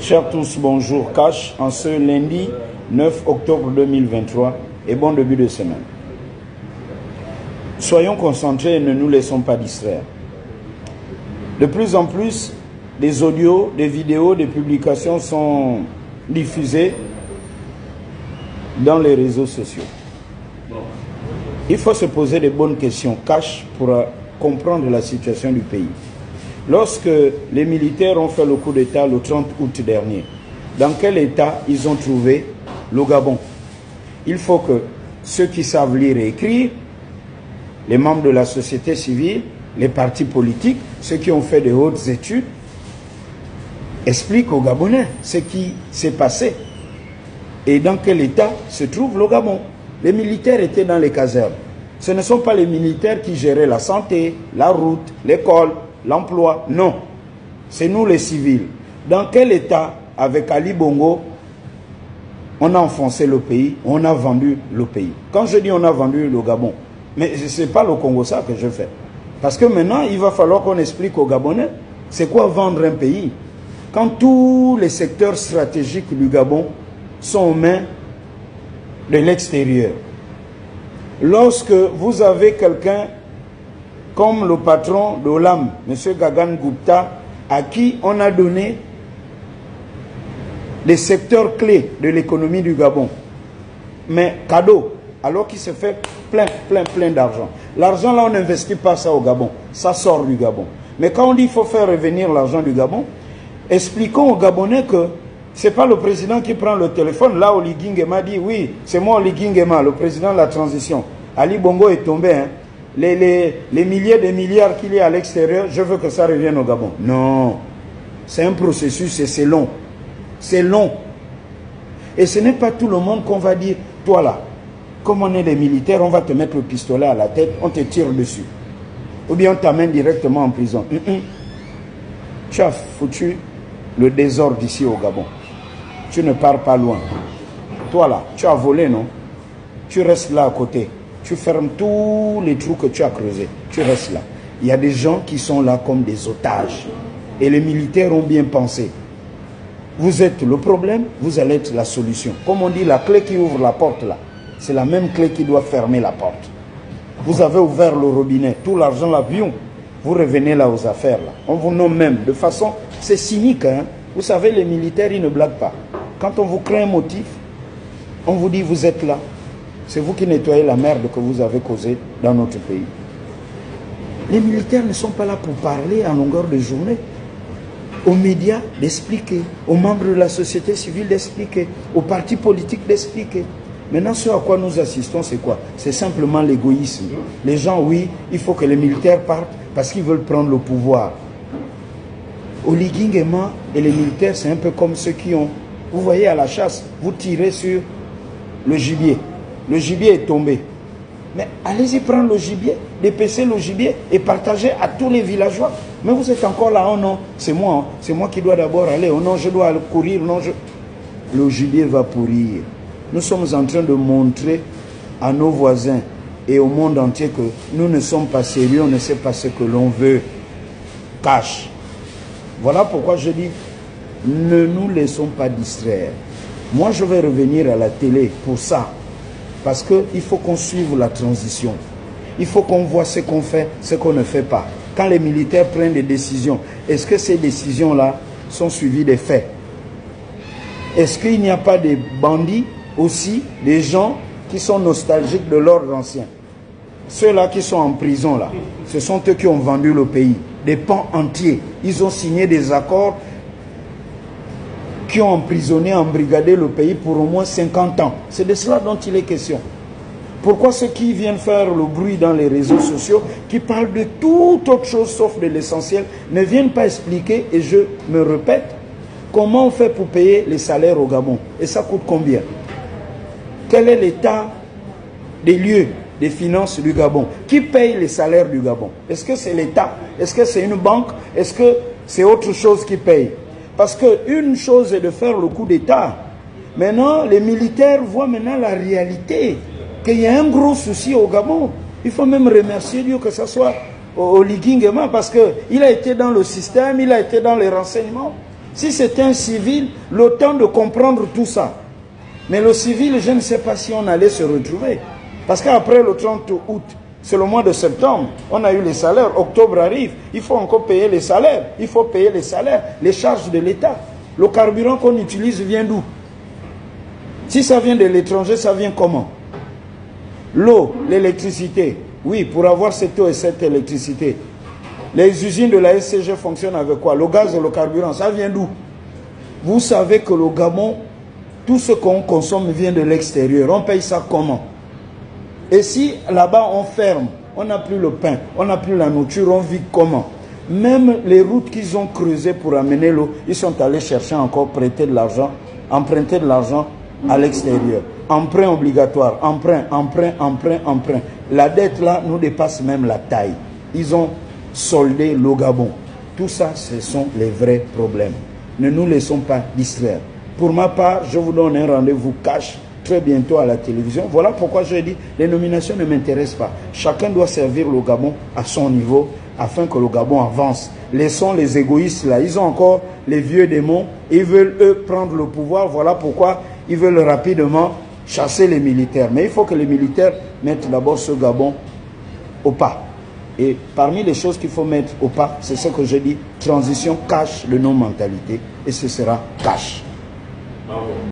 Chers tous, bonjour. Cash en ce lundi 9 octobre 2023 et bon début de semaine. Soyons concentrés et ne nous laissons pas distraire. De plus en plus, des audios, des vidéos, des publications sont diffusées dans les réseaux sociaux. Il faut se poser des bonnes questions cash pour comprendre la situation du pays. Lorsque les militaires ont fait le coup d'État le 30 août dernier, dans quel état ils ont trouvé le Gabon? Il faut que ceux qui savent lire et écrire, les membres de la société civile, les partis politiques, ceux qui ont fait de hautes études, expliquent aux Gabonais ce qui s'est passé et dans quel état se trouve le Gabon. Les militaires étaient dans les casernes. Ce ne sont pas les militaires qui géraient la santé, la route, l'école, l'emploi. Non. C'est nous les civils. Dans quel état, avec Ali Bongo, on a enfoncé le pays, on a vendu le pays. Quand je dis on a vendu le Gabon, mais ce n'est pas le Congo ça que je fais. Parce que maintenant, il va falloir qu'on explique aux Gabonais c'est quoi vendre un pays. Quand tous les secteurs stratégiques du Gabon sont aux mains de l'extérieur. Lorsque vous avez quelqu'un comme le patron d'Olam, M. Gagan Gupta, à qui on a donné des secteurs clés de l'économie du Gabon, mais cadeau, alors qu'il se fait plein d'argent. L'argent là, on n'investit pas ça au Gabon, ça sort du Gabon. Mais quand on dit qu'il faut faire revenir l'argent du Gabon, expliquons aux Gabonais que ce n'est pas le président qui prend le téléphone. Là, Oli Nguema dit, oui, c'est moi Oli Nguema, le président de la transition. Ali Bongo est tombé. Hein. Les milliers de milliards qu'il y a à l'extérieur, je veux que ça revienne au Gabon. Non, c'est un processus et c'est long. C'est long. Et ce n'est pas tout le monde qu'on va dire, toi là, comme on est des militaires, on va te mettre le pistolet à la tête, on te tire dessus. Ou bien on t'amène directement en prison. Tu as foutu le désordre ici au Gabon. Tu ne pars pas loin. Toi là, tu as volé, non? Tu restes là à côté. Tu fermes tous les trous que tu as creusés. Tu restes là. Il y a des gens qui sont là comme des otages. Et les militaires ont bien pensé. Vous êtes le problème, vous allez être la solution. Comme on dit, la clé qui ouvre la porte là, c'est la même clé qui doit fermer la porte. Vous avez ouvert le robinet, tout l'argent là, bion. Vous revenez là aux affaires là. On vous nomme même de façon, c'est cynique, hein. Vous savez, les militaires, ils ne blaguent pas. Quand on vous crée un motif, on vous dit, vous êtes là. C'est vous qui nettoyez la merde que vous avez causée dans notre pays. Les militaires ne sont pas là pour parler en longueur de journée. Aux médias, d'expliquer. Aux membres de la société civile, d'expliquer. Aux partis politiques, d'expliquer. Maintenant, ce à quoi nous assistons, c'est quoi? C'est simplement l'égoïsme. Les gens, oui, il faut que les militaires partent parce qu'ils veulent prendre le pouvoir. Oli Nguema et les militaires, c'est un peu comme ceux qui ont... Vous voyez, à la chasse, vous tirez sur le gibier. Le gibier est tombé. Mais allez-y prendre le gibier, dépêcher le gibier et partager à tous les villageois. Mais vous êtes encore là, oh non, c'est moi qui dois d'abord aller, oh non, je dois courir, non, le gibier va pourrir. Nous sommes en train de montrer à nos voisins et au monde entier que nous ne sommes pas sérieux, on ne sait pas ce que l'on veut. Cache. Voilà pourquoi je dis, ne nous laissons pas distraire. Moi, je vais revenir à la télé pour ça. Parce qu'il faut qu'on suive la transition. Il faut qu'on voit ce qu'on fait, ce qu'on ne fait pas. Quand les militaires prennent des décisions, est-ce que ces décisions-là sont suivies des faits? Est-ce qu'il n'y a pas des bandits aussi, des gens qui sont nostalgiques de l'ordre ancien? Ceux-là qui sont en prison, là, ce sont eux qui ont vendu le pays. Des pans entiers. Ils ont signé des accords qui ont emprisonné, embrigadé le pays pour au moins 50 ans. C'est de cela dont il est question. Pourquoi ceux qui viennent faire le bruit dans les réseaux sociaux, qui parlent de toute autre chose sauf de l'essentiel, ne viennent pas expliquer, et je me répète, comment on fait pour payer les salaires au Gabon? Et ça coûte combien? Quel est l'état des lieux des finances du Gabon? Qui paye les salaires du Gabon? Est-ce que c'est l'État? Est-ce que c'est une banque? Est-ce que c'est autre chose qui paye? Parce qu'une chose est de faire le coup d'État. Maintenant, les militaires voient maintenant la réalité. Qu'il y a un gros souci au Gabon. Il faut même remercier Dieu que ce soit Oli Nguema parce qu'il a été dans le système, il a été dans les renseignements. Si c'était un civil, le temps de comprendre tout ça. Mais le civil, je ne sais pas si on allait se retrouver. Parce qu'après le 30 août, c'est le mois de septembre, on a eu les salaires, octobre arrive, il faut encore payer les salaires, il faut payer les salaires, les charges de l'État. Le carburant qu'on utilise vient d'où? Si ça vient de l'étranger, ça vient comment? L'eau, l'électricité. Oui, pour avoir cette eau et cette électricité. Les usines de la SCG fonctionnent avec quoi? Le gaz et le carburant, ça vient d'où? Vous savez que le Gabon, tout ce qu'on consomme vient de l'extérieur. On paye ça comment? Et si là-bas on ferme, on n'a plus le pain, on n'a plus la nourriture, on vit comment? Même les routes qu'ils ont creusées pour amener l'eau, ils sont allés chercher encore prêter de l'argent, emprunter de l'argent à l'extérieur. Emprunt obligatoire, emprunt. La dette là nous dépasse même la taille. Ils ont soldé le Gabon. Tout ça, ce sont les vrais problèmes. Ne nous laissons pas distraire. Pour ma part, je vous donne un rendez-vous cash très bientôt à la télévision. Voilà pourquoi je dis, les nominations ne m'intéressent pas. Chacun doit servir le Gabon à son niveau afin que le Gabon avance. Laissons les égoïstes là. Ils ont encore les vieux démons. Ils veulent eux prendre le pouvoir. Voilà pourquoi ils veulent rapidement chasser les militaires. Mais il faut que les militaires mettent d'abord ce Gabon au pas. Et parmi les choses qu'il faut mettre au pas, c'est ce que je dis, transition cash de nos mentalités. Et ce sera cash. Bravo.